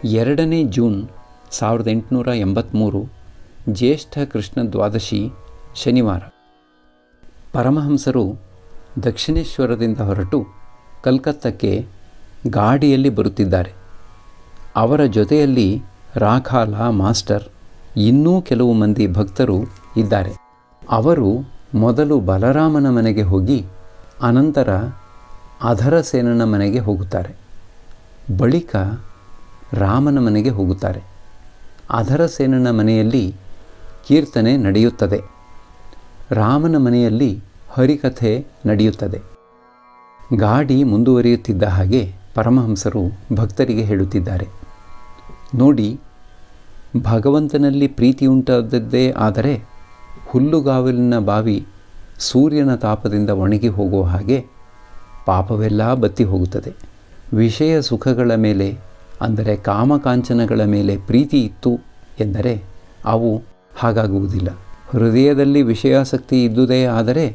2ನೇ ಜೂನ್ 1883 ಜ್ಯೇಷ್ಠ ಕೃಷ್ಣ ದ್ವಾದಶಿ ಶನಿವಾರ. ಪರಮಹಂಸರು ದಕ್ಷಿಣೇಶ್ವರದಿಂದ ಹೊರಟು ಕಲ್ಕತ್ತಕ್ಕೆ ಗಾಡಿಯಲ್ಲಿ ಬರುತ್ತಿದ್ದಾರೆ. ಅವರ ಜೊತೆಯಲ್ಲಿ ರಾಖಾಲ ಮಾಸ್ಟರ್ ಇನ್ನೂ ಕೆಲವು ಮಂದಿ ಭಕ್ತರು ಇದ್ದಾರೆ. ಅವರು ಮೊದಲು ಬಲರಾಮನ ಮನೆಗೆ ಹೋಗಿ ಅನಂತರ ಅಧರಸೇನನ ಮನೆಗೆ ಹೋಗುತ್ತಾರೆ. ಬಳಿಕ ರಾಮನ ಮನೆಗೆ ಹೋಗುತ್ತಾರೆ. ಅಧರಸೇನನ ಮನೆಯಲ್ಲಿ ಕೀರ್ತನೆ ನಡೆಯುತ್ತದೆ. ರಾಮನ ಮನೆಯಲ್ಲಿ ಹರಿಕಥೆ ನಡೆಯುತ್ತದೆ. ಗಾಡಿ ಮುಂದುವರಿಯುತ್ತಿದ್ದ ಹಾಗೆ ಪರಮಹಂಸರು ಭಕ್ತರಿಗೆ ಹೇಳುತ್ತಿದ್ದಾರೆ, ನೋಡಿ, ಭಗವಂತನಲ್ಲಿ ಪ್ರೀತಿಯುಂಟಾದದ್ದೇ ಆದರೆ ಹುಲ್ಲುಗಾವಲಿನ ಬಾವಿ ಸೂರ್ಯನ ತಾಪದಿಂದ ಒಣಗಿ ಹೋಗುವ ಹಾಗೆ ಪಾಪವೆಲ್ಲ ಬತ್ತಿ ಹೋಗುತ್ತದೆ. ವಿಷಯ ಸುಖಗಳ ಮೇಲೆ, ಅಂದರೆ ಕಾಮಕಾಂಚನಗಳ ಮೇಲೆ ಪ್ರೀತಿ ಇತ್ತು ಎಂದರೆ ಅವು ಹಾಗಾಗುವುದಿಲ್ಲ. ಹೃದಯದಲ್ಲಿ ವಿಷಯಾಸಕ್ತಿ ಇದ್ದುದೇ ಆದರೆ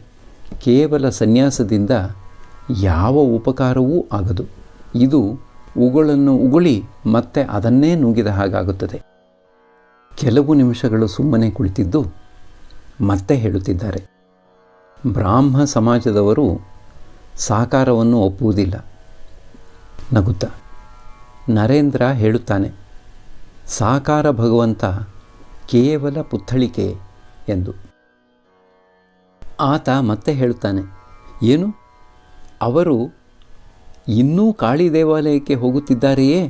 ಕೇವಲ ಸನ್ಯಾಸದಿಂದ ಯಾವ ಉಪಕಾರವೂ ಆಗದು. ಇದು ಉಗುಳನ್ನು ಉಗುಳಿ ಮತ್ತೆ ಅದನ್ನೇ ನುಂಗಿದ ಹಾಗಾಗುತ್ತದೆ. ಕೆಲವು ನಿಮಿಷಗಳು ಸುಮ್ಮನೆ ಕುಳಿತಿದ್ದು ಮತ್ತೆ ಹೇಳುತ್ತಿದ್ದಾರೆ, ಬ್ರಾಹ್ಮ ಸಮಾಜದವರು ಸಾಕಾರವನ್ನು ಒಪ್ಪುವುದಿಲ್ಲ. ನಗುತ್ತಾ ನರೇಂದ್ರ ಹೇಳುತ್ತಾನೆ, ಸಾಕಾರ ಭಗವಂತ ಕೇವಲ ಪುತ್ಥಳಿಕೆ ಎಂದು. ಆತ ಮತ್ತೆ ಹೇಳುತ್ತಾನೆ, ಏನು, ಅವರು ಇನ್ನೂ ಕಾಳಿ ದೇವಾಲಯಕ್ಕೆ ಹೋಗುತ್ತಿದ್ದಾರೆಯೇ?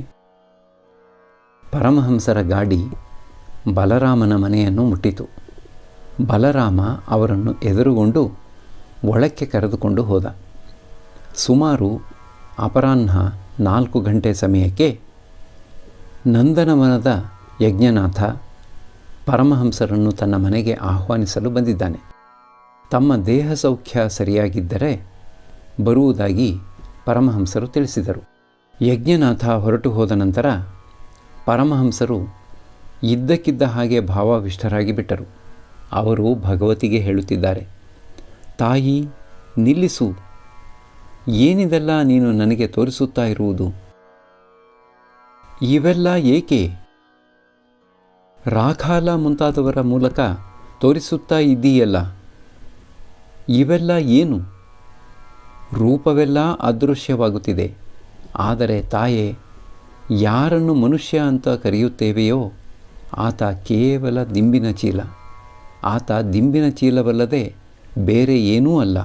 ಪರಮಹಂಸರ ಗಾಡಿ ಬಲರಾಮನ ಮನೆಯನ್ನು ಮುಟ್ಟಿತು. ಬಲರಾಮ ಅವರನ್ನು ಎದುರುಗೊಂಡು ಒಳಕ್ಕೆ ಕರೆದುಕೊಂಡು ಹೋದ. ಸುಮಾರು ಅಪರಾಹ್ನ 4 ಗಂಟೆ ಸಮಯಕ್ಕೆ ನಂದನವನದ ಯಜ್ಞನಾಥ ಪರಮಹಂಸರನ್ನು ತನ್ನ ಮನೆಗೆ ಆಹ್ವಾನಿಸಲು ಬಂದಿದ್ದಾನೆ. ತಮ್ಮ ದೇಹ ಸೌಖ್ಯ ಸರಿಯಾಗಿದ್ದರೆ ಬರುವುದಾಗಿ ಪರಮಹಂಸರು ತಿಳಿಸಿದರು. ಯಜ್ಞನಾಥ ಹೊರಟು ಹೋದ ನಂತರ ಪರಮಹಂಸರು ಇದ್ದಕ್ಕಿದ್ದ ಹಾಗೆ ಭಾವಾವಿಷ್ಟರಾಗಿ ಬಿಟ್ಟರು. ಅವರು ಭಗವತಿಗೆ ಹೇಳುತ್ತಿದ್ದಾರೆ, ತಾಯಿ, ನಿಲ್ಲಿಸು, ಏನಿದೆಲ್ಲ ನೀನು ನನಗೆ ತೋರಿಸುತ್ತಾ ಇರುವುದು? ಇವೆಲ್ಲ ಏಕೆ? ರಾಖಾಲ ಮುಂತಾದವರ ಮೂಲಕ ತೋರಿಸುತ್ತಾ ಇದ್ದೀಯಲ್ಲ, ಇವೆಲ್ಲ ಏನು? ರೂಪವೆಲ್ಲ ಅದೃಶ್ಯವಾಗುತ್ತಿದೆ. ಆದರೆ ತಾಯೇ, ಯಾರನ್ನು ಮನುಷ್ಯ ಅಂತ ಕರೆಯುತ್ತೇವೆಯೋ ಆತ ಕೇವಲ ದಿಂಬಿನ ಚೀಲ. ಆತ ದಿಂಬಿನ ಚೀಲವಲ್ಲದೆ ಬೇರೆ ಏನೂ ಅಲ್ಲ.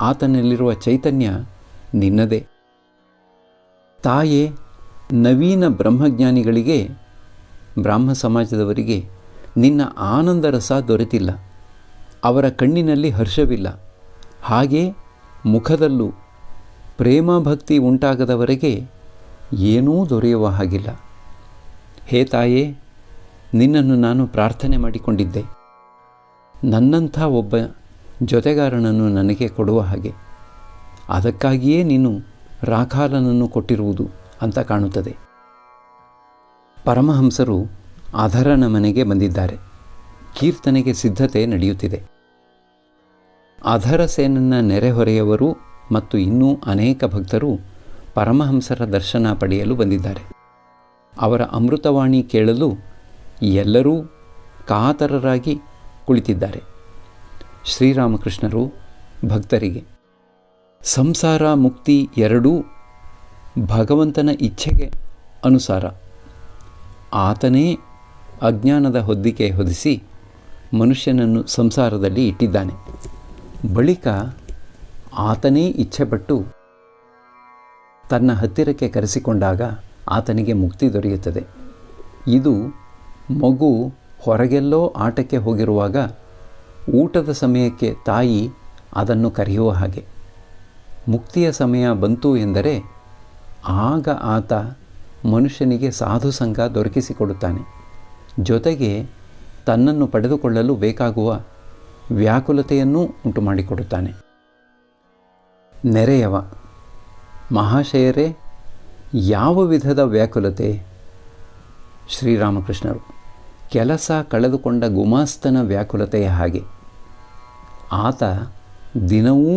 ಆತನಲ್ಲಿರುವ ಚೈತನ್ಯ ನಿನ್ನದೇ. ತಾಯೇ, ನವೀನ ಬ್ರಹ್ಮಜ್ಞಾನಿಗಳಿಗೆ, ಬ್ರಾಹ್ಮ ಸಮಾಜದವರಿಗೆ ನಿನ್ನ ಆನಂದ ರಸ ದೊರೆತಿಲ್ಲ. ಅವರ ಕಣ್ಣಿನಲ್ಲಿ ಹರ್ಷವಿಲ್ಲ. ಹಾಗೇ ಮುಖದಲ್ಲೂ ಪ್ರೇಮಭಕ್ತಿ ಉಂಟಾಗದವರೆಗೆ ಏನೂ ದೊರೆಯುವ ಹಾಗಿಲ್ಲ. ಹೇ ತಾಯೇ, ನಿನ್ನನ್ನು ನಾನು ಪ್ರಾರ್ಥನೆ ಮಾಡಿಕೊಂಡಿದ್ದೆ, ನನ್ನಂಥ ಒಬ್ಬ ಜೊತೆಗಾರನನ್ನು ನನಗೆ ಕೊಡುವ ಹಾಗೆ. ಅದಕ್ಕಾಗಿಯೇ ನೀನು ರಾಖಾಲನನ್ನು ಕೊಟ್ಟಿರುವುದು ಅಂತ ಕಾಣುತ್ತದೆ. ಪರಮಹಂಸರು ಅಧರನ ಮನೆಗೆ ಬಂದಿದ್ದಾರೆ. ಕೀರ್ತನೆಗೆ ಸಿದ್ಧತೆ ನಡೆಯುತ್ತಿದೆ. ಅಧರಸೇನನ ನೆರೆಹೊರೆಯವರು ಮತ್ತು ಇನ್ನೂ ಅನೇಕ ಭಕ್ತರು ಪರಮಹಂಸರ ದರ್ಶನ ಪಡೆಯಲು ಬಂದಿದ್ದಾರೆ. ಅವರ ಅಮೃತವಾಣಿ ಕೇಳಲು ಎಲ್ಲರೂ ಕಾತರರಾಗಿ ಕುಳಿತಿದ್ದಾರೆ. ಶ್ರೀರಾಮಕೃಷ್ಣರು ಭಕ್ತರಿಗೆ, ಸಂಸಾರ ಮುಕ್ತಿ ಎರಡೂ ಭಗವಂತನ ಇಚ್ಛೆಗೆ ಅನುಸಾರ. ಆತನೇ ಅಜ್ಞಾನದ ಹೊದ್ದಿಕೆ ಹೊದಿಸಿ ಮನುಷ್ಯನನ್ನು ಸಂಸಾರದಲ್ಲಿ ಇಟ್ಟಿದ್ದಾನೆ. ಬಳಿಕ ಆತನೇ ಇಚ್ಛೆಪಟ್ಟು ತನ್ನ ಹತ್ತಿರಕ್ಕೆ ಕರೆಸಿಕೊಂಡಾಗ ಆತನಿಗೆ ಮುಕ್ತಿ ದೊರೆಯುತ್ತದೆ. ಇದು ಮಗು ಹೊರಗೆಲ್ಲೋ ಆಟಕ್ಕೆ ಹೋಗಿರುವಾಗ ಊಟದ ಸಮಯಕ್ಕೆ ತಾಯಿ ಅದನ್ನು ಕರೆಯುವ ಹಾಗೆ. ಮುಕ್ತಿಯ ಸಮಯ ಬಂತು ಎಂದರೆ ಆಗ ಆತ ಮನುಷ್ಯನಿಗೆ ಸಾಧು ಸಂಘ ದೊರಕಿಸಿಕೊಡುತ್ತಾನೆ. ಜೊತೆಗೆ ತನ್ನನ್ನು ಪಡೆದುಕೊಳ್ಳಲು ಬೇಕಾಗುವ ವ್ಯಾಕುಲತೆಯನ್ನೂ ಉಂಟು ಮಾಡಿಕೊಡುತ್ತಾನೆ. ನೆರೆಯವ, ಮಹಾಶಯರೇ, ಯಾವ ವಿಧದ ವ್ಯಾಕುಲತೆ? ಶ್ರೀರಾಮಕೃಷ್ಣರು, ಕೆಲಸ ಕಳೆದುಕೊಂಡ ಗುಮಾಸ್ತನ ವ್ಯಾಕುಲತೆಯ ಹಾಗೆ. ಆತ ದಿನವೂ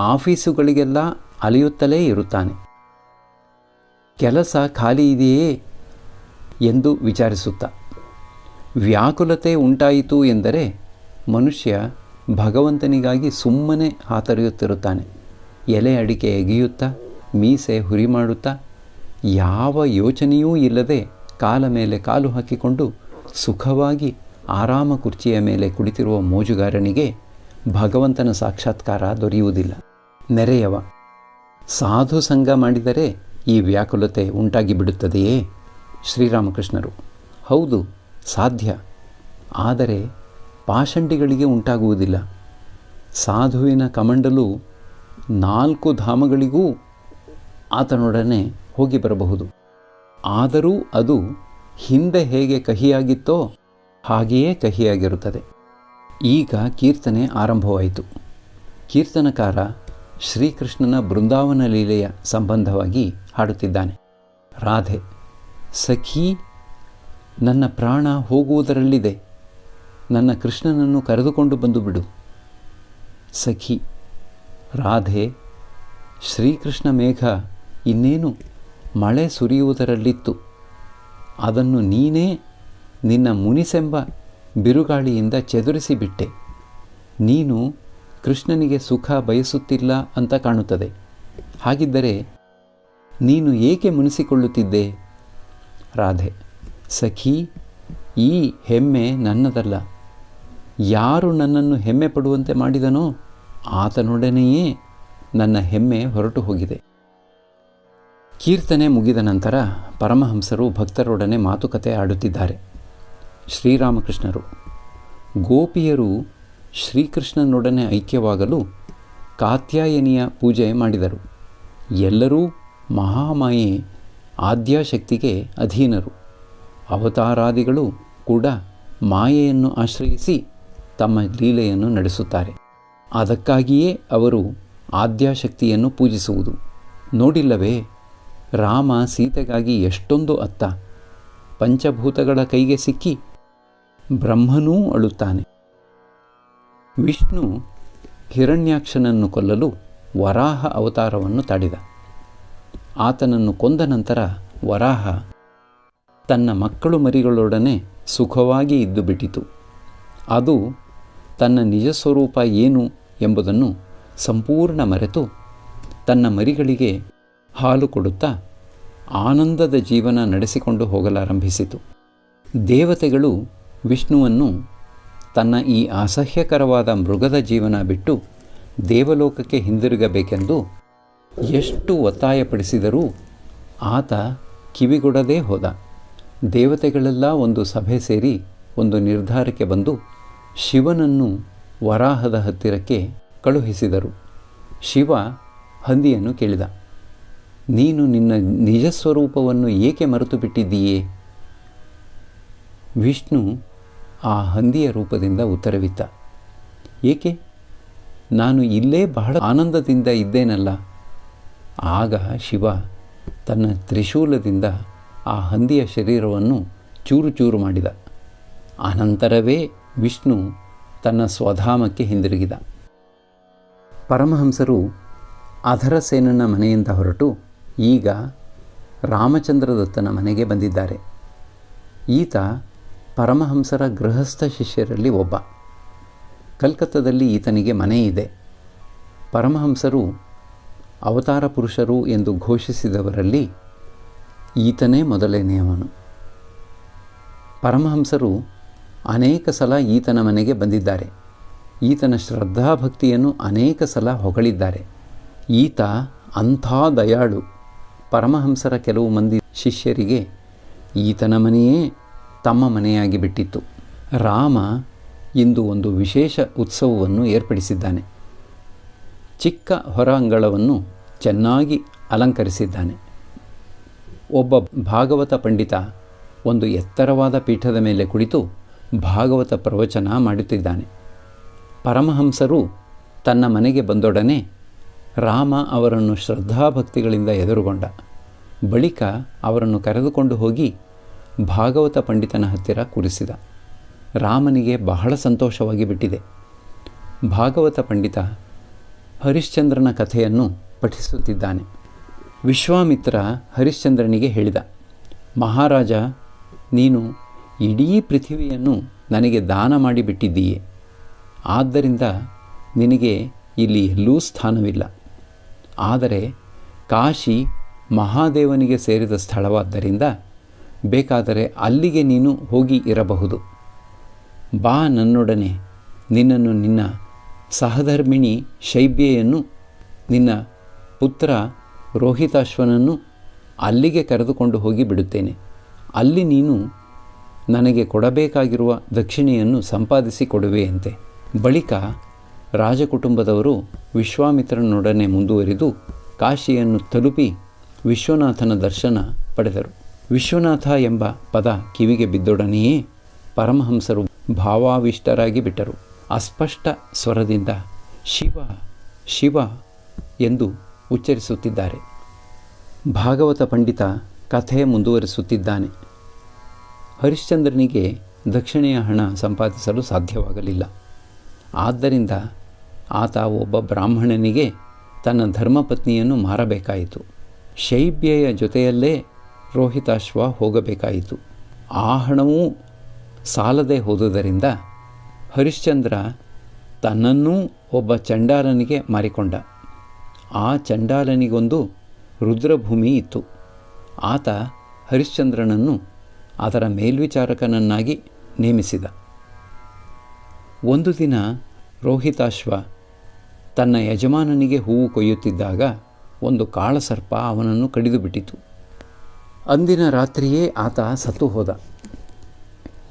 ಆಫೀಸುಗಳಿಗೆಲ್ಲ ಅಲೆಯುತ್ತಲೇ ಇರುತ್ತಾನೆ. ಕೆಲಸ ಖಾಲಿ ಇದೆಯೇ ಎಂದು ವಿಚಾರಿಸುತ್ತಾ. ವ್ಯಾಕುಲತೆ ಉಂಟಾಯಿತು ಎಂದರೆ ಮನುಷ್ಯ ಭಗವಂತನಿಗಾಗಿ ಸುಮ್ಮನೆ ಹಾತೊರೆಯುತ್ತಿರುತ್ತಾನೆ. ಎಲೆ ಅಡಿಕೆ ಎಗೆಯುತ್ತಾ, ಮೀಸೆ ಹುರಿ ಮಾಡುತ್ತಾ, ಯಾವ ಯೋಚನೆಯೂ ಇಲ್ಲದೆ ಕಾಲ ಮೇಲೆ ಕಾಲು ಹಾಕಿಕೊಂಡು ಸುಖವಾಗಿ ಆರಾಮ ಕುರ್ಚಿಯ ಮೇಲೆ ಕುಳಿತಿರುವ ಮೋಜುಗಾರನಿಗೆ ಭಗವಂತನ ಸಾಕ್ಷಾತ್ಕಾರ ದೊರೆಯುವುದಿಲ್ಲ. ನೆರೆಯವ ಸಾಧು ಸಂಗ ಮಾಡಿದರೆ ಈ ವ್ಯಾಕುಲತೆ ಉಂಟಾಗಿ ಬಿಡುತ್ತದೆಯೇ? ಶ್ರೀರಾಮಕೃಷ್ಣರು: ಹೌದು, ಸಾಧ್ಯ. ಆದರೆ ಪಾಷಂಡಿಗಳಿಗೆ ಉಂಟಾಗುವುದಿಲ್ಲ. ಸಾಧುವಿನ ಕಮಂಡಲು 4 ಧಾಮಗಳಿಗೂ ಆತನೊಡನೆ ಹೋಗಿ ಬರಬಹುದು. ಆದರೂ ಅದು ಹಿಂದೆ ಹೇಗೆ ಕಹಿಯಾಗಿತ್ತೋ ಹಾಗೆಯೇ ಕಹಿಯಾಗಿರುತ್ತದೆ. ಈಗ ಕೀರ್ತನೆ ಆರಂಭವಾಯಿತು. ಕೀರ್ತನಕಾರ ಶ್ರೀಕೃಷ್ಣನ ಬೃಂದಾವನ ಲೀಲೆಯ ಸಂಬಂಧವಾಗಿ ಹಾಡುತ್ತಿದ್ದಾನೆ. ರಾಧೆ: ಸಖಿ, ನನ್ನ ಪ್ರಾಣ ಹೋಗುವುದರಲ್ಲಿದೆ, ನನ್ನ ಕೃಷ್ಣನನ್ನು ಕರೆದುಕೊಂಡು ಬಂದು ಬಿಡು. ಸಖಿ: ರಾಧೆ, ಶ್ರೀಕೃಷ್ಣ ಮೇಘ ಇನ್ನೇನು ಮಳೆ ಸುರಿಯುವುದರಲ್ಲಿತ್ತು. ಅದನ್ನು ನೀನೇ ನಿನ್ನ ಮುನಿಸೆಂಬ ಬಿರುಗಾಳಿಯಿಂದ ಚದುರಿಸಿಬಿಟ್ಟೆ. ನೀನು ಕೃಷ್ಣನಿಗೆ ಸುಖ ಬಯಸುತ್ತಿಲ್ಲ ಅಂತ ಕಾಣುತ್ತದೆ. ಹಾಗಿದ್ದರೆ ನೀನು ಏಕೆ ಮುನಿಸಿಕೊಳ್ಳುತ್ತಿದ್ದೆ? ರಾಧೆ: ಸಖಿ, ಈ ಹೆಮ್ಮೆ ನನ್ನದಲ್ಲ. ಯಾರು ನನ್ನನ್ನು ಹೆಮ್ಮೆ ಪಡುವಂತೆ ಮಾಡಿದನೋ ಆತನೊಡನೆಯೇ ನನ್ನ ಹೆಮ್ಮೆ ಹೊರಟು ಹೋಗಿದೆ. ಕೀರ್ತನೆ ಮುಗಿದ ನಂತರ ಪರಮಹಂಸರು ಭಕ್ತರೊಡನೆ ಮಾತುಕತೆ ಆಡುತ್ತಿದ್ದಾರೆ. ಶ್ರೀರಾಮಕೃಷ್ಣರು: ಗೋಪಿಯರು ಶ್ರೀಕೃಷ್ಣನೊಡನೆ ಐಕ್ಯವಾಗಲು ಕಾತ್ಯಾಯನಿಯ ಪೂಜೆ ಮಾಡಿದರು. ಎಲ್ಲರೂ ಮಹಾಮಾಯೆ ಆದ್ಯಾಶಕ್ತಿಗೆ ಅಧೀನರು. ಅವತಾರಾದಿಗಳು ಕೂಡ ಮಾಯೆಯನ್ನು ಆಶ್ರಯಿಸಿ ತಮ್ಮ ಲೀಲೆಯನ್ನು ನಡೆಸುತ್ತಾರೆ. ಅದಕ್ಕಾಗಿಯೇ ಅವರು ಆದ್ಯಾಶಕ್ತಿಯನ್ನು ಪೂಜಿಸುವುದು. ನೋಡಿಲ್ಲವೇ, ರಾಮ ಸೀತೆಗಾಗಿ ಎಷ್ಟೊಂದು ಅತ್ತ. ಪಂಚಭೂತಗಳ ಕೈಗೆ ಸಿಕ್ಕಿ ಬ್ರಹ್ಮನೂ ಅಳುತ್ತಾನೆ. ವಿಷ್ಣು ಹಿರಣ್ಯಾಕ್ಷನನ್ನು ಕೊಲ್ಲಲು ವರಾಹ ಅವತಾರವನ್ನು ತಾಳಿದ. ಆತನನ್ನು ಕೊಂದ ನಂತರ ವರಾಹ ತನ್ನ ಮಕ್ಕಳು ಮರಿಗಳೊಡನೆ ಸುಖವಾಗಿ ಇದ್ದು ಬಿಟ್ಟಿತು. ಅದು ತನ್ನ ನಿಜ ಸ್ವರೂಪ ಏನು ಎಂಬುದನ್ನು ಸಂಪೂರ್ಣ ಮರೆತು ತನ್ನ ಮರಿಗಳಿಗೆ ಹಾಲು ಕೊಡುತ್ತಾ ಆನಂದದ ಜೀವನ ನಡೆಸಿಕೊಂಡು ಹೋಗಲಾರಂಭಿಸಿತು. ದೇವತೆಗಳು ವಿಷ್ಣುವನ್ನು ತನ್ನ ಈ ಅಸಹ್ಯಕರವಾದ ಮೃಗದ ಜೀವನ ಬಿಟ್ಟು ದೇವಲೋಕಕ್ಕೆ ಹಿಂದಿರುಗಬೇಕೆಂದು ಎಷ್ಟು ಒತ್ತಾಯಪಡಿಸಿದರೂ ಆತ ಕಿವಿಗೊಡದೇ ಹೋದ. ದೇವತೆಗಳೆಲ್ಲ ಒಂದು ಸಭೆ ಸೇರಿ ಒಂದು ನಿರ್ಧಾರಕ್ಕೆ ಬಂದು ಶಿವನನ್ನು ವರಾಹದ ಹತ್ತಿರಕ್ಕೆ ಕಳುಹಿಸಿದರು. ಶಿವ ಹಂದಿಯನ್ನು ಕೇಳಿದ: ನೀನು ನಿನ್ನ ನಿಜ ಸ್ವರೂಪವನ್ನು ಏಕೆ ಮರೆತು ಬಿಟ್ಟಿದ್ದೀಯೇ? ವಿಷ್ಣು ಆ ಹಂದಿಯ ರೂಪದಿಂದ ಉತ್ತರವಿತ್ತ: ಏಕೆ? ನಾನು ಇಲ್ಲೇ ಬಹಳ ಆನಂದದಿಂದ ಇದ್ದೇನಲ್ಲ. ಆಗ ಶಿವ ತನ್ನ ತ್ರಿಶೂಲದಿಂದ ಆ ಹಂದಿಯ ಶರೀರವನ್ನು ಚೂರು ಚೂರು ಮಾಡಿದ. ಅನಂತರವೇ ವಿಷ್ಣು ತನ್ನ ಸ್ವಧಾಮಕ್ಕೆ ಹಿಂದಿರುಗಿದ. ಪರಮಹಂಸರು ಅಧರಸೇನನ ಮನೆಯಿಂದ ಹೊರಟು ಈಗ ರಾಮಚಂದ್ರದತ್ತನ ಮನೆಗೆ ಬಂದಿದ್ದಾರೆ. ಈತ ಪರಮಹಂಸರ ಗೃಹಸ್ಥ ಶಿಷ್ಯರಲ್ಲಿ ಒಬ್ಬ. ಕಲ್ಕತ್ತದಲ್ಲಿ ಈತನಿಗೆ ಮನೆ ಇದೆ. ಪರಮಹಂಸರು ಅವತಾರ ಪುರುಷರು ಎಂದು ಘೋಷಿಸಿದವರಲ್ಲಿ ಈತನೇ ಮೊದಲನೆಯವನು. ಪರಮಹಂಸರು ಅನೇಕ ಸಲ ಈತನ ಮನೆಗೆ ಬಂದಿದ್ದಾರೆ. ಈತನ ಶ್ರದ್ಧಾಭಕ್ತಿಯನ್ನು ಅನೇಕ ಸಲ ಹೊಗಳಿದ್ದಾರೆ. ಈತ ಅಂಥ ದಯಾಳು. ಪರಮಹಂಸರ ಕೆಲವು ಮಂದಿ ಶಿಷ್ಯರಿಗೆ ಈತನ ಮನೆಯೇ ತಮ್ಮ ಮನೆಯಾಗಿ ಬಿಟ್ಟಿತ್ತು. ರಾಮ ಇಂದು ಒಂದು ವಿಶೇಷ ಉತ್ಸವವನ್ನು ಏರ್ಪಡಿಸಿದ್ದಾನೆ. ಚಿಕ್ಕ ಹೊರಾಂಗಳವನ್ನು ಚೆನ್ನಾಗಿ ಅಲಂಕರಿಸಿದ್ದಾನೆ. ಒಬ್ಬ ಭಾಗವತ ಪಂಡಿತ ಒಂದು ಎತ್ತರವಾದ ಪೀಠದ ಮೇಲೆ ಕುಳಿತು ಭಾಗವತ ಪ್ರವಚನ ಮಾಡುತ್ತಿದ್ದಾನೆ. ಪರಮಹಂಸರು ತನ್ನ ಮನೆಗೆ ಬಂದೊಡನೆ ರಾಮ ಅವರನ್ನು ಶ್ರದ್ಧಾಭಕ್ತಿಗಳಿಂದ ಎದುರುಗೊಂಡ. ಬಳಿಕ ಅವರನ್ನು ಕರೆದುಕೊಂಡು ಹೋಗಿ ಭಾಗವತ ಪಂಡಿತನ ಹತ್ತಿರ ಕೂರಿಸಿದ. ರಾಮನಿಗೆ ಬಹಳ ಸಂತೋಷವಾಗಿ ಬಿಟ್ಟಿದೆ. ಭಾಗವತ ಪಂಡಿತ ಹರಿಶ್ಚಂದ್ರನ ಕಥೆಯನ್ನು ಪಠಿಸುತ್ತಿದ್ದಾನೆ. ವಿಶ್ವಾಮಿತ್ರ ಹರಿಶ್ಚಂದ್ರನಿಗೆ ಹೇಳಿದ: ಮಹಾರಾಜ, ನೀನು ಇಡೀ ಪೃಥಿವಿಯನ್ನು ನನಗೆ ದಾನ ಮಾಡಿಬಿಟ್ಟಿದ್ದೀಯೆ. ಆದ್ದರಿಂದ ನಿನಗೆ ಇಲ್ಲಿ ಎಲ್ಲೂ ಸ್ಥಾನವಿಲ್ಲ. ಆದರೆ ಕಾಶಿ ಮಹಾದೇವನಿಗೆ ಸೇರಿದ ಸ್ಥಳವಾದ್ದರಿಂದ ಬೇಕಾದರೆ ಅಲ್ಲಿಗೆ ನೀನು ಹೋಗಿ ಇರಬಹುದು. ಬಾ ನನ್ನೊಡನೆ. ನಿನ್ನನ್ನು ನಿನ್ನ ಸಹಧರ್ಮಿಣಿ ಶೈಬ್ಯೆಯನ್ನು ನಿನ್ನ ಪುತ್ರ ರೋಹಿತಾಶ್ವನನ್ನು ಅಲ್ಲಿಗೆ ಕರೆದುಕೊಂಡು ಹೋಗಿ ಬಿಡುತ್ತೇನೆ. ಅಲ್ಲಿ ನೀನು ನನಗೆ ಕೊಡಬೇಕಾಗಿರುವ ದಕ್ಷಿಣೆಯನ್ನು ಸಂಪಾದಿಸಿ ಕೊಡುವೆಯಂತೆ. ಬಳಿಕ ರಾಜಕುಟುಂಬದವರು ವಿಶ್ವಾಮಿತ್ರನೊಡನೆ ಮುಂದುವರಿದು ಕಾಶಿಯನ್ನು ತಲುಪಿ ವಿಶ್ವನಾಥನ ದರ್ಶನ ಪಡೆದರು. ವಿಶ್ವನಾಥ ಎಂಬ ಪದ ಕಿವಿಗೆ ಬಿದ್ದೊಡನೆಯೇ ಪರಮಹಂಸರು ಭಾವಾವಿಷ್ಟರಾಗಿ ಬಿಟ್ಟರು. ಅಸ್ಪಷ್ಟ ಸ್ವರದಿಂದ ಶಿವ ಶಿವ ಎಂದು ಉಚ್ಚರಿಸುತ್ತಿದ್ದಾರೆ. ಭಾಗವತ ಪಂಡಿತ ಕಥೆ ಮುಂದುವರಿಸುತ್ತಿದ್ದಾನೆ. ಹರಿಶ್ಚಂದ್ರನಿಗೆ ದಕ್ಷಿಣೆಯ ಹಣ ಸಂಪಾದಿಸಲು ಸಾಧ್ಯವಾಗಲಿಲ್ಲ. ಆದ್ದರಿಂದ ಆತ ಒಬ್ಬ ಬ್ರಾಹ್ಮಣನಿಗೆ ತನ್ನ ಧರ್ಮಪತ್ನಿಯನ್ನು ಮಾರಬೇಕಾಯಿತು. ಶೈಬ್ಯೆಯ ಜೊತೆಯಲ್ಲೇ ರೋಹಿತಾಶ್ವ ಹೋಗಬೇಕಾಯಿತು. ಆ ಹಣವೂ ಸಾಲದೆ ಹೋದುದರಿಂದ ಹರಿಶ್ಚಂದ್ರ ತನ್ನನ್ನೂ ಒಬ್ಬ ಚಂಡಾಲನಿಗೆ ಮಾರಿಕೊಂಡ. ಆ ಚಂಡಾಲನಿಗೊಂದು ರುದ್ರಭೂಮಿ ಇತ್ತು. ಆತ ಹರಿಶ್ಚಂದ್ರನನ್ನು ಅದರ ಮೇಲ್ವಿಚಾರಕನನ್ನಾಗಿ ನೇಮಿಸಿದ. ಒಂದು ದಿನ ರೋಹಿತಾಶ್ವ ತನ್ನ ಯಜಮಾನನಿಗೆ ಹೂವು ಕೊಯ್ಯುತ್ತಿದ್ದಾಗ ಒಂದು ಕಾಳಸರ್ಪ ಅವನನ್ನು ಕಡಿದು ಬಿಟ್ಟಿತು. ಅಂದಿನ ರಾತ್ರಿಯೇ ಆತ ಸತ್ತು ಹೋದ.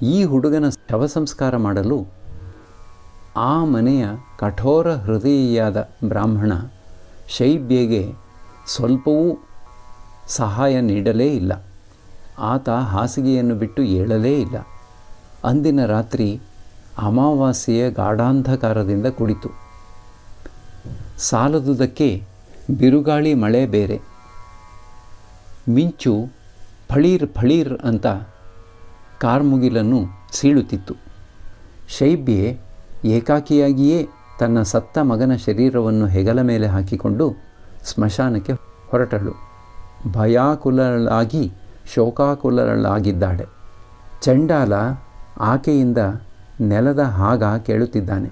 ಈ ಹುಡುಗನ ಶವ ಸಂಸ್ಕಾರ ಮಾಡಲು ಆ ಮನೆಯ ಕಠೋರ ಹೃದಯಿಯಾದ ಬ್ರಾಹ್ಮಣ ಶೈಬ್ಯೆಗೆ ಸ್ವಲ್ಪವೂ ಸಹಾಯ ನೀಡಲೇ ಇಲ್ಲ. ಆತ ಹಾಸಿಗೆಯನ್ನು ಬಿಟ್ಟು ಏಳಲೇ ಇಲ್ಲ. ಅಂದಿನ ರಾತ್ರಿ ಅಮಾವಾಸ್ಯೆಯ ಗಾಢಾಂಧಕಾರದಿಂದ ಕೂಡಿತು. ಸಾಲದುದಕ್ಕೆ ಬಿರುಗಾಳಿ ಮಳೆ ಬೇರೆ. ಮಿಂಚು ಫಳೀರ್ ಫಳೀರ್ ಅಂತ ಕಾರ್ಮುಗಿಲನ್ನು ಸೀಳುತ್ತಿತ್ತು. ಶೈಬ್ಯೆ ಏಕಾಕಿಯಾಗಿಯೇ ತನ್ನ ಸತ್ತ ಮಗನ ಶರೀರವನ್ನು ಹೆಗಲ ಮೇಲೆ ಹಾಕಿಕೊಂಡು ಸ್ಮಶಾನಕ್ಕೆ ಹೊರಟಳು. ಭಯಾಕುಲಳಾಗಿ ಶೋಕಾಕುಲಳಾಗಿದ್ದಾಳೆ. ಚಂಡಾಲ ಆಕೆಯಿಂದ ನೆಲದ ಹಾಗ ಕೇಳುತ್ತಿದ್ದಾನೆ.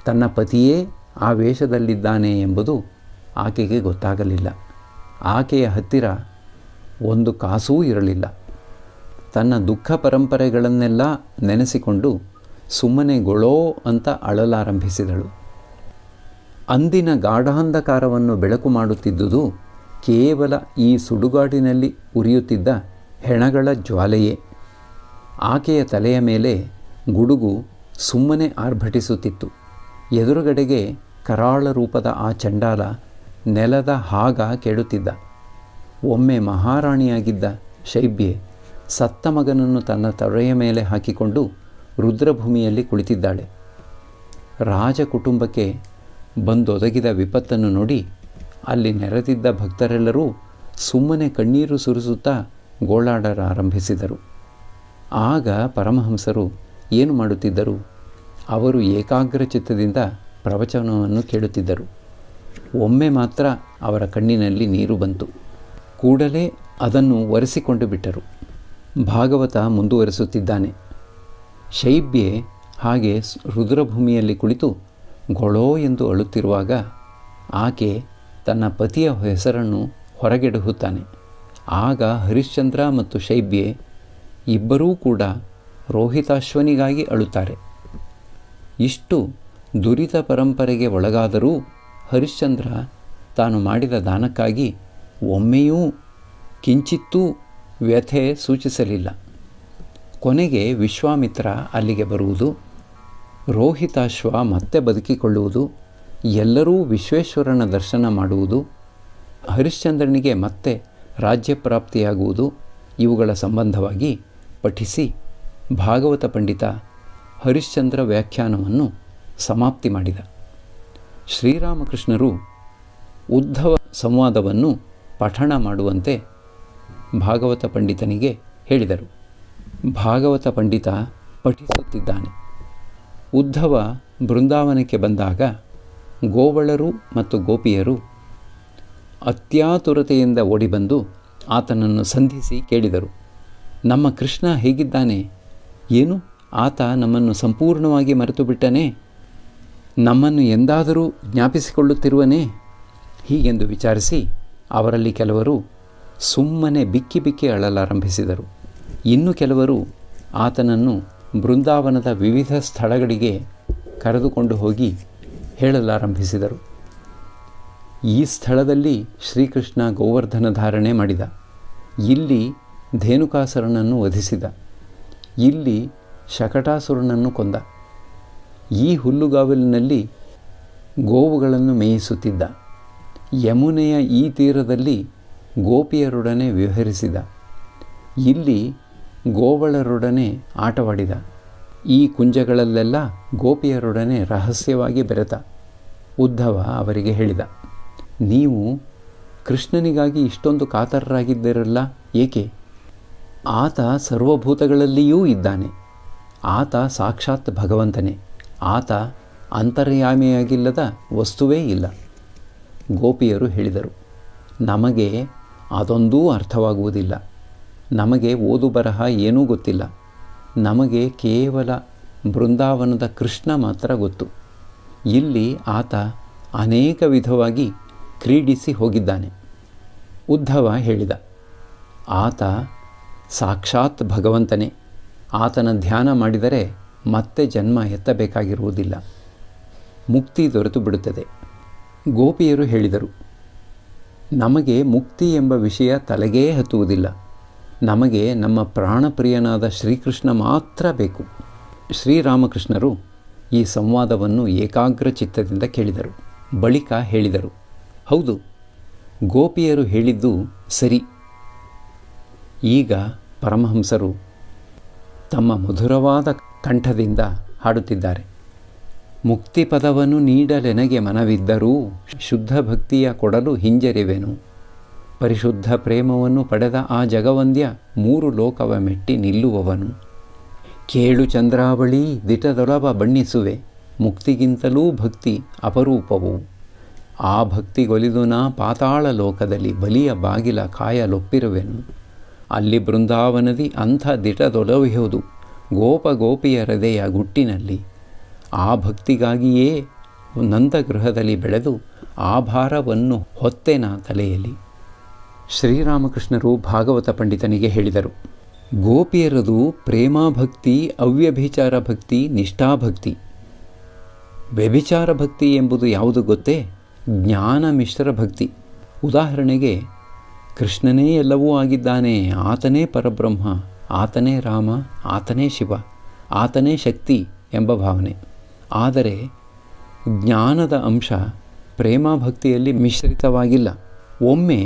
ತನ್ನ ಪತಿಯೇ ಆ ವೇಷದಲ್ಲಿದ್ದಾನೆ ಎಂಬುದು ಆಕೆಗೆ ಗೊತ್ತಾಗಲಿಲ್ಲ. ಆಕೆಯ ಹತ್ತಿರ ಒಂದು ಕಾಸೂ ಇರಲಿಲ್ಲ. ತನ್ನ ದುಃಖ ಪರಂಪರೆಗಳನ್ನೆಲ್ಲ ನೆನೆಸಿಕೊಂಡು ಸುಮ್ಮನೆ ಗೊಳೋ ಅಂತ ಅಳಲಾರಂಭಿಸಿದಳು. ಅಂದಿನ ಗಾಢಾಂಧಕಾರವನ್ನು ಬೆಳಕು ಮಾಡುತ್ತಿದ್ದುದು ಕೇವಲ ಈ ಸುಡುಗಾಡಿನಲ್ಲಿ ಉರಿಯುತ್ತಿದ್ದ ಹೆಣಗಳ ಜ್ವಾಲೆಯೇ. ಆಕೆಯ ತಲೆಯ ಮೇಲೆ ಗುಡುಗು ಸುಮ್ಮನೆ ಆರ್ಭಟಿಸುತ್ತಿತ್ತು. ಎದುರುಗಡೆಗೆ ಕರಾಳ ರೂಪದ ಆ ಚಂಡಾಲ ನೆಲದ ಹಾಗ ಕೇಳುತ್ತಿದ್ದ. ಒಮ್ಮೆ ಮಹಾರಾಣಿಯಾಗಿದ್ದ ಶೈಬ್ಯೆ ಸತ್ತ ಮಗನನ್ನು ತನ್ನ ತೊಡೆಯ ಮೇಲೆ ಹಾಕಿಕೊಂಡು ರುದ್ರಭೂಮಿಯಲ್ಲಿ ಕುಳಿತಿದ್ದಾಳೆ. ರಾಜ ಕುಟುಂಬಕ್ಕೆ ಬಂದೊದಗಿದ ವಿಪತ್ತನ್ನು ನೋಡಿ ಅಲ್ಲಿ ನೆರೆದಿದ್ದ ಭಕ್ತರೆಲ್ಲರೂ ಸುಮ್ಮನೆ ಕಣ್ಣೀರು ಸುರಿಸುತ್ತಾ ಗೋಳಾಡಲಾರಂಭಿಸಿದರು. ಆಗ ಪರಮಹಂಸರು ಏನು ಮಾಡುತ್ತಿದ್ದರು? ಅವರು ಏಕಾಗ್ರ ಚಿತ್ತದಿಂದ ಪ್ರವಚನವನ್ನು ಕೇಳುತ್ತಿದ್ದರು. ಒಮ್ಮೆ ಮಾತ್ರ ಅವರ ಕಣ್ಣಿನಲ್ಲಿ ನೀರು ಬಂತು. ಕೂಡಲೇ ಅದನ್ನು ಒರೆಸಿಕೊಂಡು ಬಿಟ್ಟರು. ಭಾಗವತ ಮುಂದುವರಿಸುತ್ತಿದ್ದಾನೆ. ಶೈಬ್ಯೆ ಹಾಗೆ ರುದ್ರಭೂಮಿಯಲ್ಲಿ ಕುಳಿತು ಗೊಳೋ ಎಂದು ಅಳುತ್ತಿರುವಾಗ ಆಕೆ ತನ್ನ ಪತಿಯ ಹೆಸರನ್ನು ಹೊರಗೆಡಹುತ್ತಾನೆ. ಆಗ ಹರಿಶ್ಚಂದ್ರ ಮತ್ತು ಶೈಬ್ಯೆ ಇಬ್ಬರೂ ಕೂಡ ರೋಹಿತಾಶ್ವನಿಗಾಗಿ ಅಳುತ್ತಾರೆ. ಇಷ್ಟು ದುರಿತ ಪರಂಪರೆಗೆ ಒಳಗಾದರೂ ಹರಿಶ್ಚಂದ್ರ ತಾನು ಮಾಡಿದ ದಾನಕ್ಕಾಗಿ ಒಮ್ಮೆಯೂ ಕಿಂಚಿತ್ತೂ ವ್ಯಥೆ ಸೂಚಿಸಲಿಲ್ಲ. ಕೊನೆಗೆ ವಿಶ್ವಾಮಿತ್ರ ಅಲ್ಲಿಗೆ ಬರುವುದು, ರೋಹಿತಾಶ್ವ ಮತ್ತೆ ಬದುಕಿಕೊಳ್ಳುವುದು, ಎಲ್ಲರೂ ವಿಶ್ವೇಶ್ವರನ ದರ್ಶನ ಮಾಡುವುದು, ಹರಿಶ್ಚಂದ್ರನಿಗೆ ಮತ್ತೆ ರಾಜ್ಯಪ್ರಾಪ್ತಿಯಾಗುವುದು ಇವುಗಳ ಸಂಬಂಧವಾಗಿ ಪಠಿಸಿ ಭಾಗವತ ಪಂಡಿತ ಹರಿಶ್ಚಂದ್ರ ವ್ಯಾಖ್ಯಾನವನ್ನು ಸಮಾಪ್ತಿ ಮಾಡಿದ. ಶ್ರೀರಾಮಕೃಷ್ಣರು ಉದ್ಧವ ಸಂವಾದವನ್ನು ಪಠಣ ಮಾಡುವಂತೆ ಭಾಗವತ ಪಂಡಿತನಿಗೆ ಹೇಳಿದರು. ಭಾಗವತ ಪಂಡಿತ ಪಠಿಸುತ್ತಿದ್ದಾನೆ. ಉದ್ಧವ ಬೃಂದಾವನಕ್ಕೆ ಬಂದಾಗ ಗೋವಳರು ಮತ್ತು ಗೋಪಿಯರು ಅತ್ಯಾತುರತೆಯಿಂದ ಓಡಿಬಂದು ಆತನನ್ನು ಸಂಧಿಸಿ ಕೇಳಿದರು, ನಮ್ಮ ಕೃಷ್ಣ ಹೇಗಿದ್ದಾನೆ? ಏನು ಆತ ನಮ್ಮನ್ನು ಸಂಪೂರ್ಣವಾಗಿ ಮರೆತು ಬಿಟ್ಟನೇ? ನಮ್ಮನ್ನು ಎಂದಾದರೂ ಜ್ಞಾಪಿಸಿಕೊಳ್ಳುತ್ತಿರುವನೇ? ಹೀಗೆಂದು ವಿಚಾರಿಸಿ ಅವರಲ್ಲಿ ಕೆಲವರು ಸುಮ್ಮನೆ ಬಿಕ್ಕಿ ಬಿಕ್ಕಿ ಅಳಲಾರಂಭಿಸಿದರು. ಇನ್ನು ಕೆಲವರು ಆತನನ್ನು ಬೃಂದಾವನದ ವಿವಿಧ ಸ್ಥಳಗಳಿಗೆ ಕರೆದುಕೊಂಡು ಹೋಗಿ ಹೇಳಲಾರಂಭಿಸಿದರು. ಈ ಸ್ಥಳದಲ್ಲಿ ಶ್ರೀಕೃಷ್ಣ ಗೋವರ್ಧನ ಧಾರಣೆ ಮಾಡಿದ, ಇಲ್ಲಿ ಧೇನುಕಾಸುರನನ್ನು ವಧಿಸಿದ, ಇಲ್ಲಿ ಶಕಟಾಸುರನನ್ನು ಕೊಂದ, ಈ ಹುಲ್ಲುಗಾವಲಿನಲ್ಲಿ ಗೋವುಗಳನ್ನು ಮೇಯಿಸುತ್ತಿದ್ದ, ಯಮುನೆಯ ಈ ತೀರದಲ್ಲಿ ಗೋಪಿಯರೊಡನೆ ವಿಹರಿಸಿದ, ಇಲ್ಲಿ ಗೋವಳರೊಡನೆ ಆಟವಾಡಿದ, ಈ ಕುಂಜಗಳಲ್ಲೆಲ್ಲ ಗೋಪಿಯರೊಡನೆ ರಹಸ್ಯವಾಗಿ ಬೆರೆತ. ಉದ್ಧವ ಅವರಿಗೆ ಹೇಳಿದ, ನೀವು ಕೃಷ್ಣನಿಗಾಗಿ ಇಷ್ಟೊಂದು ಕಾತರರಾಗಿದ್ದೀರಲ್ಲ, ಏಕೆ? ಆತ ಸರ್ವಭೂತಗಳಲ್ಲಿಯೂ ಇದ್ದಾನೆ. ಆತ ಸಾಕ್ಷಾತ್ ಭಗವಂತನೇ. ಆತ ಅಂತರ್ಯಾಮಿಯಾಗಿಲ್ಲದ ವಸ್ತುವೇ ಇಲ್ಲ. ಗೋಪಿಯರು ಹೇಳಿದರು, ನಮಗೆ ಅದೊಂದೂ ಅರ್ಥವಾಗುವುದಿಲ್ಲ. ನಮಗೆ ಓದು ಬರಹ ಏನೂ ಗೊತ್ತಿಲ್ಲ. ನಮಗೆ ಕೇವಲ ಬೃಂದಾವನದ ಕೃಷ್ಣ ಮಾತ್ರ ಗೊತ್ತು. ಇಲ್ಲಿ ಆತ ಅನೇಕ ವಿಧವಾಗಿ ಕ್ರೀಡಿಸಿ ಹೋಗಿದ್ದಾನೆ. ಉದ್ಧವ ಹೇಳಿದ, ಆತ ಸಾಕ್ಷಾತ್ ಭಗವಂತನೇ. ಆತನ ಧ್ಯಾನ ಮಾಡಿದರೆ ಮತ್ತೆ ಜನ್ಮ ಎತ್ತಬೇಕಾಗಿರುವುದಿಲ್ಲ, ಮುಕ್ತಿ ದೊರೆತು ಬಿಡುತ್ತದೆ. ಗೋಪಿಯರು ಹೇಳಿದರು, ನಮಗೆ ಮುಕ್ತಿ ಎಂಬ ವಿಷಯ ತಲೆಗೇ ಹತ್ತುವುದಿಲ್ಲ. ನಮಗೆ ನಮ್ಮ ಪ್ರಾಣಪ್ರಿಯನಾದ ಶ್ರೀಕೃಷ್ಣ ಮಾತ್ರ ಬೇಕು. ಶ್ರೀರಾಮಕೃಷ್ಣರು ಈ ಸಂವಾದವನ್ನು ಏಕಾಗ್ರ ಚಿತ್ತದಿಂದ ಕೇಳಿದರು. ಬಳಿಕ ಹೇಳಿದರು, ಹೌದು, ಗೋಪಿಯರು ಹೇಳಿದ್ದು ಸರಿ. ಈಗ ಪರಮಹಂಸರು ತಮ್ಮ ಮಧುರವಾದ ಕಂಠದಿಂದ ಹಾಡುತ್ತಿದ್ದಾರೆ. ಮುಕ್ತಿ ಪದವನ್ನು ನೀಡಲೆನಗೆ ಮನವಿದ್ದರೂ ಶುದ್ಧ ಭಕ್ತಿಯ ಕೊಡಲು ಹಿಂಜರಿವೆನು. ಪರಿಶುದ್ಧ ಪ್ರೇಮವನ್ನು ಪಡೆದ ಆ ಜಗವಂದ್ಯ 3 ಲೋಕವ ಮೆಟ್ಟಿ ನಿಲ್ಲುವವನು. ಕೇಳು ಚಂದ್ರಾವಳಿ ದಿಟದೊಳವ ಬಣ್ಣಿಸುವೆ, ಮುಕ್ತಿಗಿಂತಲೂ ಭಕ್ತಿ ಅಪರೂಪವು. ಆ ಭಕ್ತಿಗೊಲಿದು ನಾ ಪಾತಾಳ ಲೋಕದಲ್ಲಿ ಬಲಿಯ ಬಾಗಿಲ ಕಾಯಲೊಪ್ಪಿರುವೆನು. ಅಲ್ಲಿ ಬೃಂದಾವನದಿ ಅಂಥ ದಿಟದೊಲವಿಹುದು ಗೋಪ ಗೋಪಿಯ ಹೃದಯ ಗುಟ್ಟಿನಲ್ಲಿ. ಆ ಭಕ್ತಿಗಾಗಿಯೇ ನಂದಗೃಹದಲ್ಲಿ ಬೆಳೆದು ಆ ಭಾರವನ್ನು ಹೊತ್ತೆನ ತಲೆಯಲ್ಲಿ. ಶ್ರೀರಾಮಕೃಷ್ಣರು ಭಾಗವತ ಪಂಡಿತನಿಗೆ ಹೇಳಿದರು, ಗೋಪಿಯರದು ಪ್ರೇಮಾಭಕ್ತಿ, ಅವ್ಯಭಿಚಾರ ಭಕ್ತಿ, ನಿಷ್ಠಾಭಕ್ತಿ. ವ್ಯಭಿಚಾರ ಭಕ್ತಿ ಎಂಬುದು ಯಾವುದು ಗೊತ್ತೇ? ಜ್ಞಾನ ಮಿಶ್ರ ಭಕ್ತಿ. ಉದಾಹರಣೆಗೆ, ಕೃಷ್ಣನೇ ಎಲ್ಲವೂ ಆಗಿದ್ದಾನೆ, ಆತನೇ ಪರಬ್ರಹ್ಮ, ಆತನೇ ರಾಮ, ಆತನೇ ಶಿವ, ಆತನೇ ಶಕ್ತಿ ಎಂಬ ಭಾವನೆ. ಆದರೆ ಜ್ಞಾನದ ಅಂಶ ಪ್ರೇಮಭಕ್ತಿಯಲ್ಲಿ ಮಿಶ್ರಿತವಾಗಿಲ್ಲ. ಒಮ್ಮೆ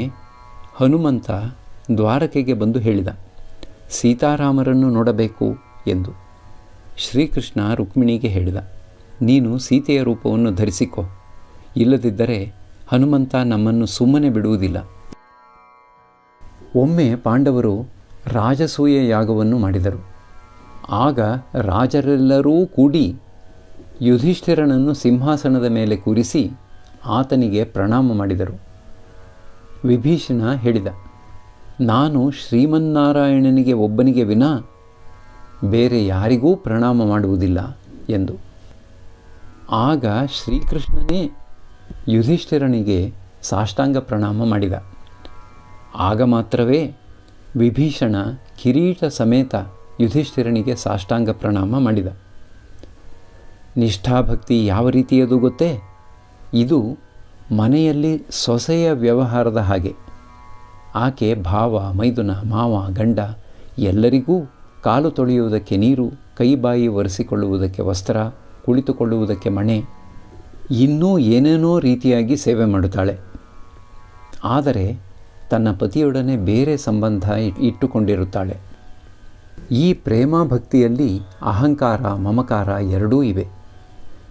ಹನುಮಂತ ದ್ವಾರಕೆಗೆ ಬಂದು ಹೇಳಿದ, ಸೀತಾರಾಮರನ್ನು ನೋಡಬೇಕು ಎಂದು. ಶ್ರೀಕೃಷ್ಣ ರುಕ್ಮಿಣಿಗೆ ಹೇಳಿದ, ನೀನು ಸೀತೆಯ ರೂಪವನ್ನು ಧರಿಸಿಕೊ, ಇಲ್ಲದಿದ್ದರೆ ಹನುಮಂತ ನಮ್ಮನ್ನು ಸುಮ್ಮನೆ ಬಿಡುವುದಿಲ್ಲ. ಒಮ್ಮೆ ಪಾಂಡವರು ರಾಜಸೂಯ ಯಾಗವನ್ನು ಮಾಡಿದರು. ಆಗ ರಾಜರೆಲ್ಲರೂ ಕೂಡಿ ಯುಧಿಷ್ಠಿರನನ್ನು ಸಿಂಹಾಸನದ ಮೇಲೆ ಕೂರಿಸಿ ಆತನಿಗೆ ಪ್ರಣಾಮ ಮಾಡಿದರು. ವಿಭೀಷಣ ಹೇಳಿದ, ನಾನು ಶ್ರೀಮನ್ನಾರಾಯಣನಿಗೆ ಒಬ್ಬನಿಗೆ ವಿನಾ ಬೇರೆ ಯಾರಿಗೂ ಪ್ರಣಾಮ ಮಾಡುವುದಿಲ್ಲ ಎಂದು. ಆಗ ಶ್ರೀಕೃಷ್ಣನೇ ಯುಧಿಷ್ಠಿರನಿಗೆ ಸಾಷ್ಟಾಂಗ ಪ್ರಣಾಮ ಮಾಡಿದ. ಆಗ ಮಾತ್ರವೇ ವಿಭೀಷಣ ಕಿರೀಟ ಸಮೇತ ಯುಧಿಷ್ಠಿರನಿಗೆ ಸಾಷ್ಟಾಂಗ ಪ್ರಣಾಮ ಮಾಡಿದ. ನಿಷ್ಠಾಭಕ್ತಿ ಯಾವ ರೀತಿಯದು ಗೊತ್ತೇ? ಇದು ಮನೆಯಲ್ಲಿ ಸೊಸೆಯ ವ್ಯವಹಾರದ ಹಾಗೆ. ಆಕೆ ಭಾವ, ಮೈದುನ, ಮಾವ, ಗಂಡ ಎಲ್ಲರಿಗೂ ಕಾಲು ತೊಳೆಯುವುದಕ್ಕೆ ನೀರು, ಕೈಬಾಯಿ ಒರೆಸಿಕೊಳ್ಳುವುದಕ್ಕೆ ವಸ್ತ್ರ, ಕುಳಿತುಕೊಳ್ಳುವುದಕ್ಕೆ ಮಣೆ, ಇನ್ನೂ ಏನೇನೋ ರೀತಿಯಾಗಿ ಸೇವೆ ಮಾಡುತ್ತಾಳೆ. ಆದರೆ ತನ್ನ ಪತಿಯೊಡನೆ ಬೇರೆ ಸಂಬಂಧ ಇಟ್ಟುಕೊಂಡಿರುತ್ತಾಳೆ. ಈ ಪ್ರೇಮ ಭಕ್ತಿಯಲ್ಲಿ ಅಹಂಕಾರ, ಮಮಕಾರ ಎರಡೂ ಇವೆ.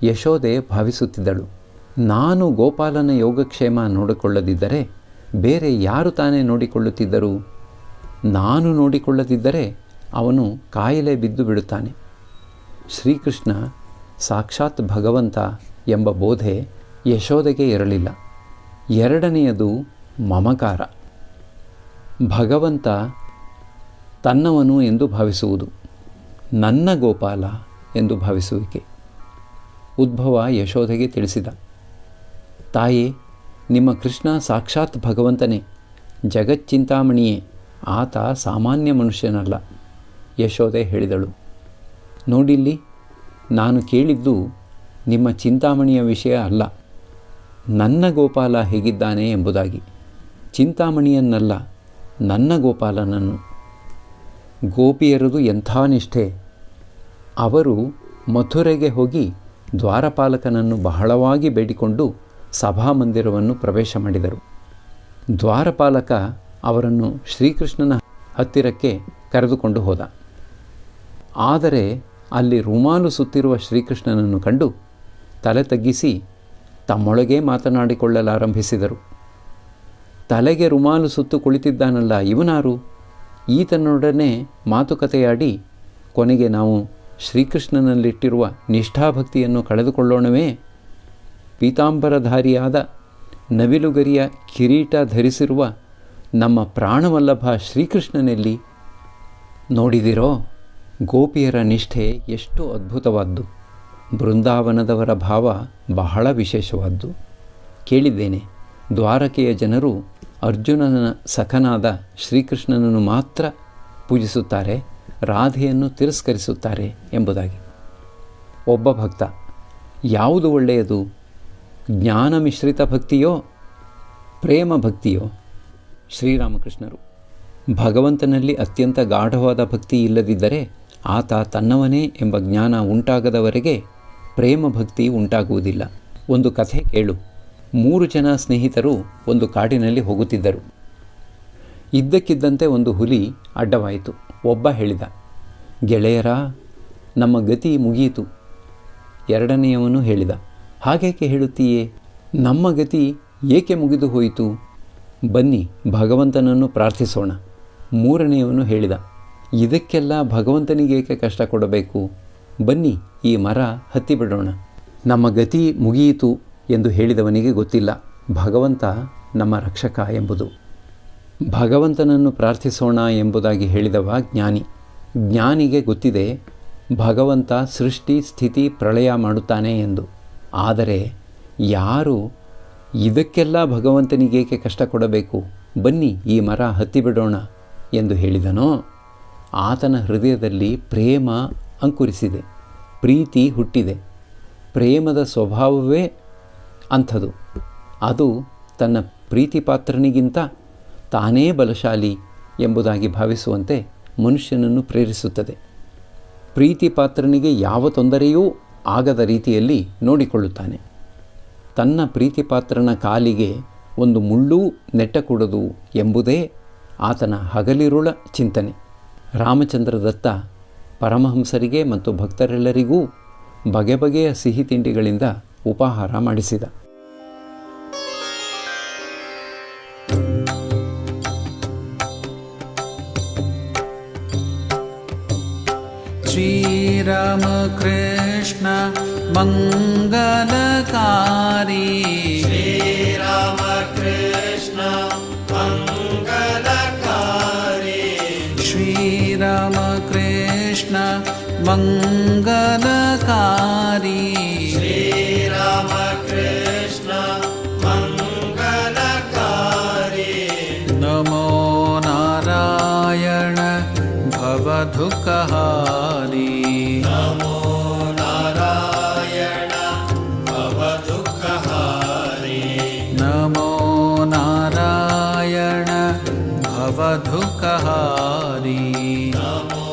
ಯಶೋದೆ ಭಾವಿಸುತ್ತಿದ್ದಳು, ನಾನು ಗೋಪಾಲನ ಯೋಗಕ್ಷೇಮ ನೋಡಿಕೊಳ್ಳದಿದ್ದರೆ ಬೇರೆ ಯಾರು ತಾನೇ ನೋಡಿಕೊಳ್ಳುತ್ತಿದ್ದರು? ನಾನು ನೋಡಿಕೊಳ್ಳದಿದ್ದರೆ ಅವನು ಕಾಯಿಲೆ ಬಿದ್ದು ಬಿಡುತ್ತಾನೆ. ಶ್ರೀಕೃಷ್ಣ ಸಾಕ್ಷಾತ್ ಭಗವಂತ ಎಂಬ ಬೋಧೆ ಯಶೋದೆಗೆ ಇರಲಿಲ್ಲ. ಎರಡನೆಯದು ಮಮಕಾರ. ಭಗವಂತ ತನ್ನವನು ಎಂದು ಭಾವಿಸುವುದು, ನನ್ನ ಗೋಪಾಲ ಎಂದು ಭಾವಿಸುವಿಕೆ. ಉದ್ಭವ ಯಶೋಧೆಗೆ ತಿಳಿಸಿದ, ತಾಯೇ, ನಿಮ್ಮ ಕೃಷ್ಣ ಸಾಕ್ಷಾತ್ ಭಗವಂತನೇ, ಜಗಚ್ಚಿಂತಾಮಣಿಯೇ, ಆತ ಸಾಮಾನ್ಯ ಮನುಷ್ಯನಲ್ಲ. ಯಶೋದೆ ಹೇಳಿದಳು, ನೋಡಿಲ್ಲಿ, ನಾನು ಕೇಳಿದ್ದು ನಿಮ್ಮ ಚಿಂತಾಮಣಿಯ ವಿಷಯ ಅಲ್ಲ, ನನ್ನ ಗೋಪಾಲ ಹೇಗಿದ್ದಾನೆ ಎಂಬುದಾಗಿ. ಚಿಂತಾಮಣಿಯನ್ನಲ್ಲ, ನನ್ನ ಗೋಪಾಲನನ್ನು. ಗೋಪಿಯರದು ಎಂಥ ನಿಷ್ಠೆ! ಅವರು ಮಥುರೆಗೆ ಹೋಗಿ ದ್ವಾರಪಾಲಕನನ್ನು ಬಹಳವಾಗಿ ಬೇಡಿಕೊಂಡು ಸಭಾಮಂದಿರವನ್ನು ಪ್ರವೇಶ ಮಾಡಿದರು. ದ್ವಾರಪಾಲಕ ಅವರನ್ನು ಶ್ರೀಕೃಷ್ಣನ ಹತ್ತಿರಕ್ಕೆ ಕರೆದುಕೊಂಡು ಹೋದ. ಆದರೆ ಅಲ್ಲಿ ರುಮಾಲು ಸುತ್ತಿರುವ ಶ್ರೀಕೃಷ್ಣನನ್ನು ಕಂಡು ತಲೆ ತಗ್ಗಿಸಿ ತಮ್ಮೊಳಗೇ ಮಾತನಾಡಿಕೊಳ್ಳಲಾರಂಭಿಸಿದರು. ತಲೆಗೆ ರುಮಾಲು ಸುತ್ತು ಕುಳಿತಿದ್ದಾನಲ್ಲ, ಇವನಾರು? ಈತನೊಡನೆ ಮಾತುಕತೆಯಾಡಿ ಕೊನೆಗೆ ನಾವು ಶ್ರೀಕೃಷ್ಣನಲ್ಲಿಟ್ಟಿರುವ ನಿಷ್ಠಾಭಕ್ತಿಯನ್ನು ಕಳೆದುಕೊಳ್ಳೋಣವೇ? ಪೀತಾಂಬರಧಾರಿಯಾದ ನವಿಲುಗರಿಯ ಕಿರೀಟ ಧರಿಸಿರುವ ನಮ್ಮ ಪ್ರಾಣವಲ್ಲಭ ಶ್ರೀಕೃಷ್ಣನಲ್ಲಿ ನೋಡಿದಿರೋ? ಗೋಪಿಯರ ನಿಷ್ಠೆ ಎಷ್ಟು ಅದ್ಭುತವಾದ್ದು! ಬೃಂದಾವನದವರ ಭಾವ ಬಹಳ ವಿಶೇಷವಾದ್ದು. ಕೇಳಿದ್ದೇನೆ, ದ್ವಾರಕೆಯ ಜನರು ಅರ್ಜುನನ ಸಖನಾದ ಶ್ರೀಕೃಷ್ಣನನ್ನು ಮಾತ್ರ ಪೂಜಿಸುತ್ತಾರೆ, ರಾಧೆಯನ್ನು ತಿರಸ್ಕರಿಸುತ್ತಾರೆ ಎಂಬುದಾಗಿ. ಒಬ್ಬ ಭಕ್ತ, ಯಾವುದು ಒಳ್ಳೆಯದು, ಜ್ಞಾನ ಮಿಶ್ರಿತ ಭಕ್ತಿಯೋ ಪ್ರೇಮ ಭಕ್ತಿಯೋ? ಶ್ರೀರಾಮಕೃಷ್ಣರು, ಭಗವಂತನಲ್ಲಿ ಅತ್ಯಂತ ಗಾಢವಾದ ಭಕ್ತಿ ಇಲ್ಲದಿದ್ದರೆ ಆತ ತನ್ನವನೇ ಎಂಬ ಜ್ಞಾನ ಉಂಟಾಗದವರೆಗೆ ಪ್ರೇಮ ಭಕ್ತಿ ಉಂಟಾಗುವುದಿಲ್ಲ. ಒಂದು ಕಥೆ ಕೇಳು. 3 ಜನ ಸ್ನೇಹಿತರು ಒಂದು ಕಾಡಿನಲ್ಲಿ ಹೋಗುತ್ತಿದ್ದರು. ಇದ್ದಕ್ಕಿದ್ದಂತೆ ಒಂದು ಹುಲಿ ಅಡ್ಡವಾಯಿತು. ಒಬ್ಬ ಹೇಳಿದ, ಗೆಳೆಯರ, ನಮ್ಮ ಗತಿ ಮುಗಿಯಿತು. ಎರಡನೆಯವನು ಹೇಳಿದ, ಹಾಗೇಕೆ ಹೇಳುತ್ತೀಯೇ? ನಮ್ಮ ಗತಿ ಏಕೆ ಮುಗಿದು ಹೋಯಿತು? ಬನ್ನಿ ಭಗವಂತನನ್ನು ಪ್ರಾರ್ಥಿಸೋಣ. ಮೂರನೆಯವನು ಹೇಳಿದ, ಇದಕ್ಕೆಲ್ಲ ಭಗವಂತನಿಗೇಕೆ ಕಷ್ಟ ಕೊಡಬೇಕು? ಬನ್ನಿ ಈ ಮರ ಹತ್ತಿಬಿಡೋಣ. ನಮ್ಮ ಗತಿ ಮುಗಿಯಿತು ಎಂದು ಹೇಳಿದವನಿಗೆ ಗೊತ್ತಿಲ್ಲ ಭಗವಂತ ನಮ್ಮ ರಕ್ಷಕ ಎಂಬುದು. ಭಗವಂತನನ್ನು ಪ್ರಾರ್ಥಿಸೋಣ ಎಂಬುದಾಗಿ ಹೇಳಿದವ ಜ್ಞಾನಿ. ಜ್ಞಾನಿಗೆ ಗೊತ್ತಿದೆ ಭಗವಂತ ಸೃಷ್ಟಿ ಸ್ಥಿತಿ ಪ್ರಳಯ ಮಾಡುತ್ತಾನೆ ಎಂದು. ಆದರೆ ಯಾರು ಇದಕ್ಕೆಲ್ಲ ಭಗವಂತನಿಗೇಕೆ ಕಷ್ಟ ಕೊಡಬೇಕು, ಬನ್ನಿ ಈ ಮರ ಹತ್ತಿಬಿಡೋಣ ಎಂದು ಹೇಳಿದನೋ ಆತನ ಹೃದಯದಲ್ಲಿ ಪ್ರೇಮ ಅಂಕುರಿಸಿದೆ, ಪ್ರೀತಿ ಹುಟ್ಟಿದೆ. ಪ್ರೇಮದ ಸ್ವಭಾವವೇ ಅಂಥದು. ಅದು ತನ್ನ ಪ್ರೀತಿಪಾತ್ರನಿಗಿಂತ ತಾನೇ ಬಲಶಾಲಿ ಎಂಬುದಾಗಿ ಭಾವಿಸುವಂತೆ ಮನುಷ್ಯನನ್ನು ಪ್ರೇರಿಸುತ್ತದೆ. ಪ್ರೀತಿಪಾತ್ರನಿಗೆ ಯಾವ ತೊಂದರೆಯೂ ಆಗದ ರೀತಿಯಲ್ಲಿ ನೋಡಿಕೊಳ್ಳುತ್ತಾನೆ. ತನ್ನ ಪ್ರೀತಿಪಾತ್ರನ ಕಾಲಿಗೆ ಒಂದು ಮುಳ್ಳೂ ನೆಟ್ಟಕೂಡದು ಎಂಬುದೇ ಆತನ ಹಗಲಿರುಳ ಚಿಂತನೆ. ರಾಮಚಂದ್ರ ದತ್ತ ಪರಮಹಂಸರಿಗೆ ಮತ್ತು ಭಕ್ತರೆಲ್ಲರಿಗೂ ಬಗೆ ಬಗೆಯ ಸಿಹಿ ತಿಂಡಿಗಳಿಂದ ಉಪಹಾರ ಮಾಡಿಸಿದ. ಶ್ರೀರಾಮ ಕೃಷ್ಣ ಮಂಗಲಕಾರಿ, ಶ್ರೀರಾಮ ಕೃಷ್ಣ ಮಂಗಲಕಾರಿ, ಶ್ರೀರಾಮ ಕೃಷ್ಣ ಮಂಗಲಕಾರಿ, ಶ್ರೀರಾಮ ಕೃಷ್ಣ ಮಂಗಲಕಾರಿ. ನಮೋ ನಾರಾಯಣ ಭವದುಃಖಹಾರಿ, ನಮೋ ನಾರಾಯಣ ಭವದುಃಖಹಾರಿ, ನಮೋ ನಾರಾಯಣ ಭವದುಃಖಹಾರಿ, ನಮೋ